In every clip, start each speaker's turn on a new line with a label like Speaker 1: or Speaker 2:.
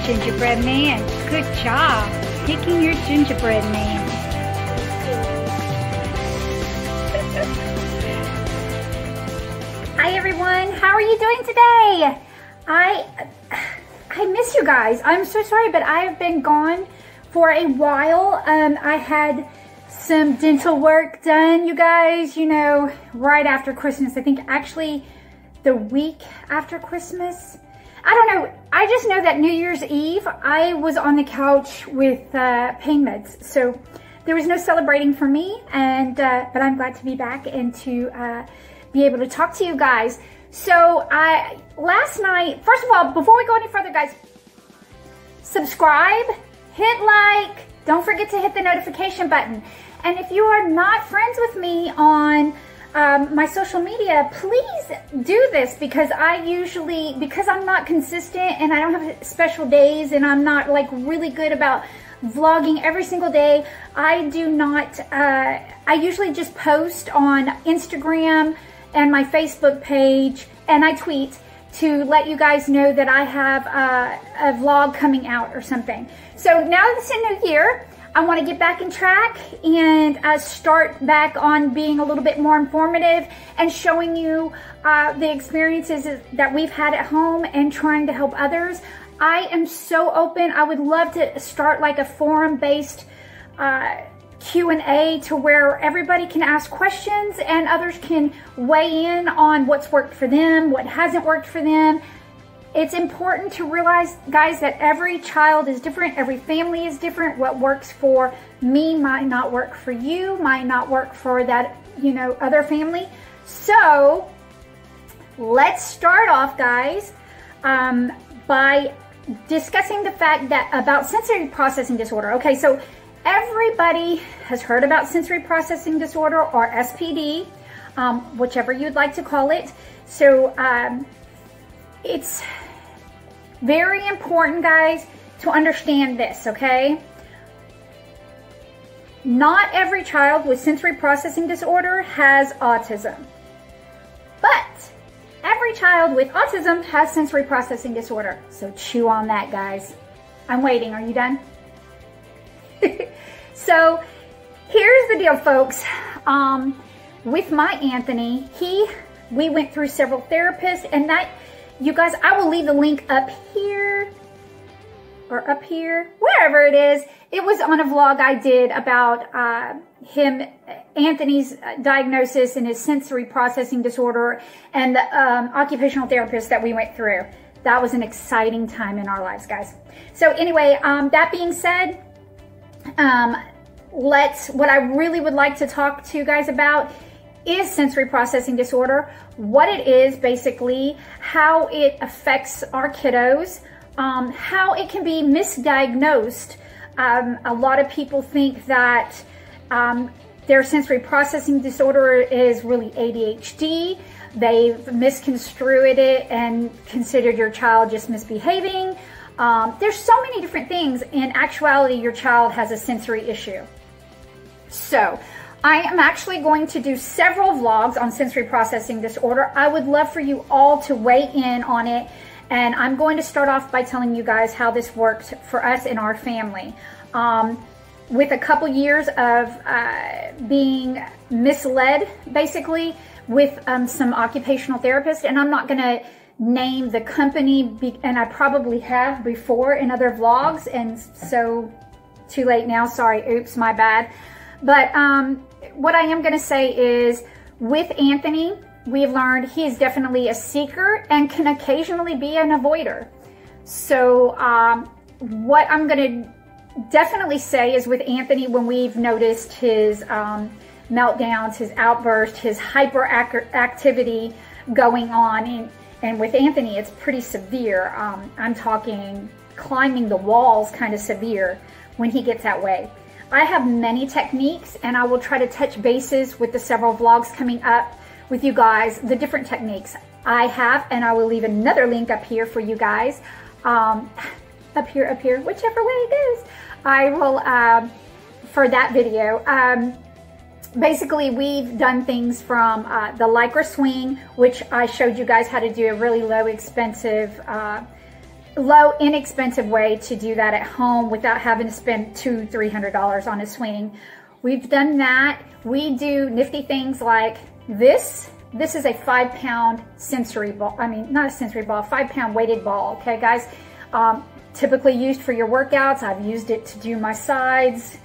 Speaker 1: gingerbread man. Good job picking your gingerbread man. Hi everyone, how are you doing today? I miss you guys. I'm so sorry, but I've been gone for a while. I had some dental work done, you guys, you know, right after Christmas. I think actually the week after Christmas. I don't know. I just know that New Year's Eve, I was on the couch with pain meds. So there was no celebrating for me, and but I'm glad to be back and to be able to talk to you guys. So last night, first of all, before we go any further, guys, subscribe, hit like, don't forget to hit the notification button. And if you are not friends with me on my social media, please do this, because because I'm not consistent and I don't have special days and I'm not like really good about vlogging every single day, I do not, I usually just post on Instagram and my Facebook page, and I tweet to let you guys know that I have a vlog coming out or something. So now that it's a new year, I want to get back in track and start back on being a little bit more informative and showing you the experiences that we've had at home and trying to help others. I am so open. I would love to start like a forum-based Q&A to where everybody can ask questions and others can weigh in on what's worked for them, what hasn't worked for them. It's important to realize, guys, that every child is different, every family is different. What works for me might not work for you, might not work for that, you know, other family. So let's start off, guys, by discussing the fact that about sensory processing disorder. Okay, so everybody has heard about sensory processing disorder, or SPD, whichever you'd like to call it. So it's very important, guys, to understand this, okay? Not every child with sensory processing disorder has autism, but every child with autism has sensory processing disorder. So chew on that, guys. I'm waiting. Are you done? So here's the deal, folks. With my Anthony, we went through several therapists, and that, you guys, I will leave the link up here or up here, wherever it is. It was on a vlog I did about Anthony's diagnosis and his sensory processing disorder, and the occupational therapist that we went through. That was an exciting time in our lives, guys. So anyway, that being said, what I really would like to talk to you guys about is sensory processing disorder, what it is basically, how it affects our kiddos, how it can be misdiagnosed. A lot of people think that their sensory processing disorder is really ADHD. They've misconstrued it and considered your child just misbehaving. There's so many different things. In actuality, your child has a sensory issue. So I am actually going to do several vlogs on sensory processing disorder. I would love for you all to weigh in on it. And I'm going to start off by telling you guys how this worked for us in our family. With a couple years of being misled, basically, with some occupational therapists, and I'm not going to name the company, and I probably have before in other vlogs, and so too late now, sorry, oops, my bad. But what I am going to say is, with Anthony, we've learned he is definitely a seeker and can occasionally be an avoider. So what I'm going to definitely say is, with Anthony, when we've noticed his meltdowns, his outbursts, his hyperactivity going on, and with Anthony, it's pretty severe. I'm talking climbing the walls kind of severe when he gets that way. I have many techniques, and I will try to touch bases with the several vlogs coming up with you guys, the different techniques I have, and I will leave another link up here for you guys. Up here, whichever way it goes. I will, for that video. Basically, we've done things from the Lycra swing, which I showed you guys how to do a really low expensive low, inexpensive way to do that at home without having to spend $200–300 on a swing. We've done that. We do nifty things like this. This is a 5-pound sensory ball. I mean, not a sensory ball, 5-pound weighted ball. Okay, guys. Typically used for your workouts. I've used it to do my sides.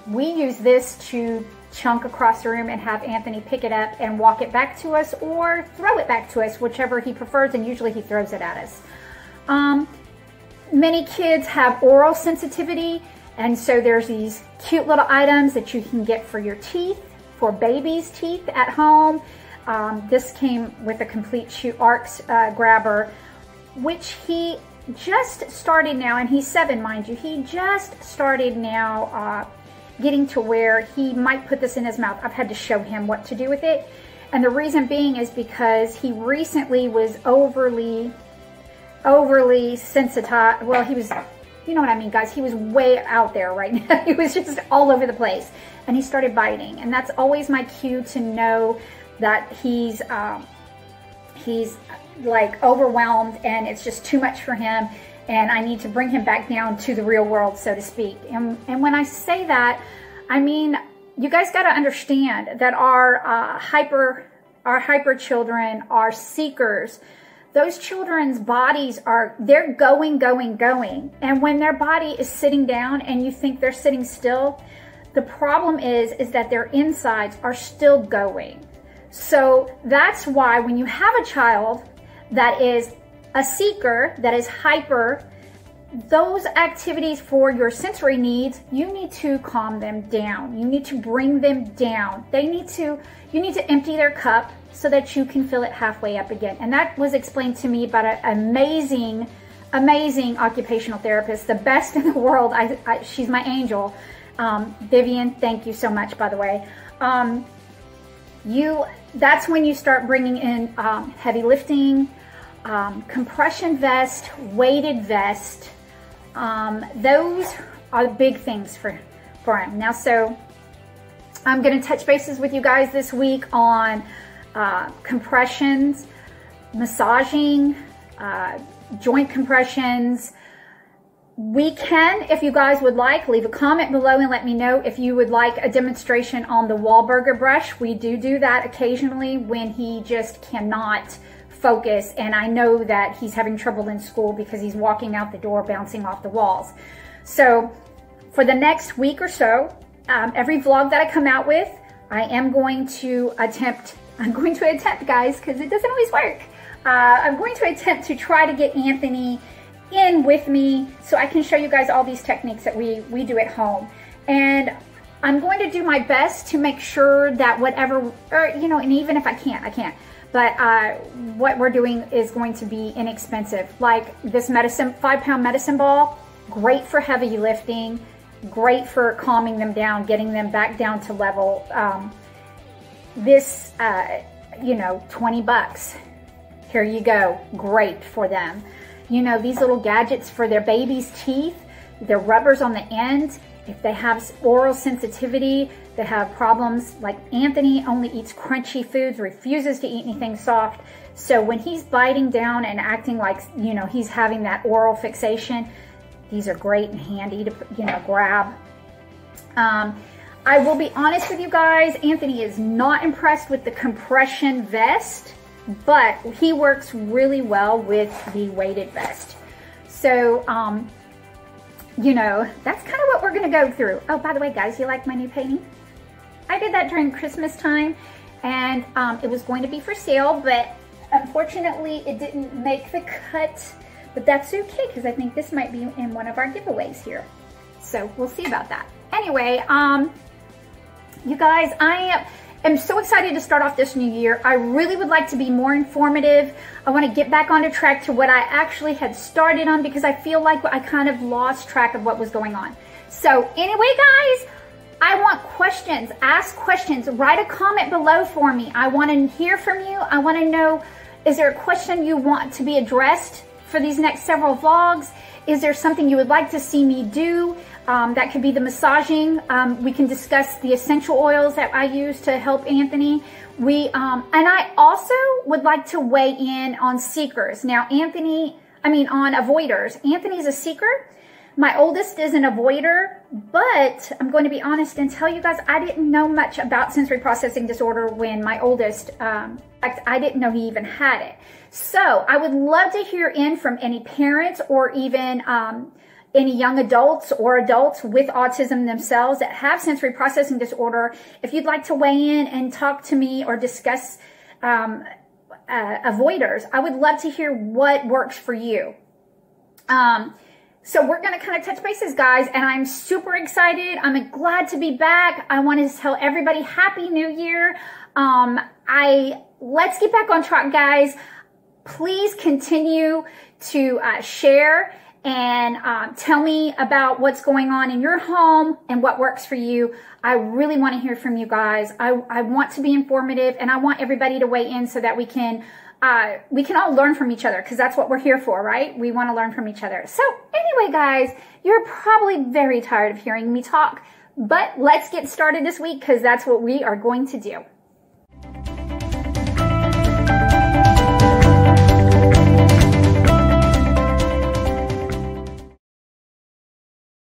Speaker 1: We use this to chunk across the room and have Anthony pick it up and walk it back to us or throw it back to us, whichever he prefers, and usually he throws it at us. Many kids have oral sensitivity, and so there's these cute little items that you can get for your teeth, for babies' teeth at home. This came with a complete AutismRockz grabber, which he just started now, and he's 7, mind you. He just started now getting to where he might put this in his mouth. I've had to show him what to do with it. And the reason being is because he recently was overly sensitized. Well, he was, you know what I mean, guys. He was way out there right now. He was just all over the place. And he started biting. And that's always my cue to know that he's like overwhelmed and it's just too much for him. And I need to bring him back down to the real world, so to speak. And when I say that, I mean, you guys got to understand that our hyper children are seekers. Those children's bodies they're going. And when their body is sitting down and you think they're sitting still, the problem is that their insides are still going. So that's why when you have a child that is a seeker, that is hyper, those activities for your sensory needs, you need to calm them down. You need to bring them down. You need to empty their cup so that you can fill it halfway up again. And that was explained to me by an amazing occupational therapist, the best in the world. She's my angel. Vivian, thank you so much, by the way. That's when you start bringing in heavy lifting, compression vest, weighted vest. Those are big things for him. Now, so I'm going to touch bases with you guys this week on compressions, massaging, joint compressions. We can, if you guys would like, leave a comment below and let me know if you would like a demonstration on the Wahlburger brush. We do that occasionally when he just cannot focus, and I know that he's having trouble in school because he's walking out the door bouncing off the walls. So for the next week or so, every vlog that I come out with, I'm going to attempt, guys, because it doesn't always work. I'm going to attempt to try to get Anthony in with me so I can show you guys all these techniques that we do at home. And I'm going to do my best to make sure that whatever, and even if I can't. But what we're doing is going to be inexpensive. Like this 5-pound medicine ball, great for heavy lifting, great for calming them down, getting them back down to level. This, $20. Here you go, great for them. These little gadgets for their baby's teeth, their rubbers on the end. If they have oral sensitivity, they have problems like Anthony only eats crunchy foods, refuses to eat anything soft. So when he's biting down and acting like, he's having that oral fixation, these are great and handy to, grab. I will be honest with you guys, Anthony is not impressed with the compression vest, but he works really well with the weighted vest. So, that's kind of what we're going to go through. Oh, by the way, guys, you like my new painting? I did that during Christmas time, and it was going to be for sale, but unfortunately it didn't make the cut. But that's okay, because I think this might be in one of our giveaways here. So we'll see about that. Anyway, you guys, I am so excited to start off this new year. I really would like to be more informative. I want to get back onto track to what I actually had started on, because I feel like I kind of lost track of what was going on. So anyway, guys, I want questions. Ask questions. Write a comment below for me. I want to hear from you. I want to know, is there a question you want to be addressed for these next several vlogs? Is there something you would like to see me do? That could be the massaging. We can discuss the essential oils that I use to help Anthony. And I also would like to weigh in on seekers. Now, Anthony, avoiders. Anthony's a seeker. My oldest is an avoider, but I'm going to be honest and tell you guys, I didn't know much about sensory processing disorder when my oldest, in fact, I didn't know he even had it. So I would love to hear in from any parents or even any young adults or adults with autism themselves that have sensory processing disorder. If you'd like to weigh in and talk to me or discuss avoiders, I would love to hear what works for you. So we're going to kind of touch bases, guys, and I'm super excited. I'm glad to be back. I want to tell everybody Happy New Year. Let's get back on track, guys. Please continue to share and tell me about what's going on in your home and what works for you. I really want to hear from you guys. I want to be informative, and I want everybody to weigh in so that we can all learn from each other, because that's what we're here for, right? We want to learn from each other. So anyway, guys, you're probably very tired of hearing me talk, but let's get started this week, because that's what we are going to do.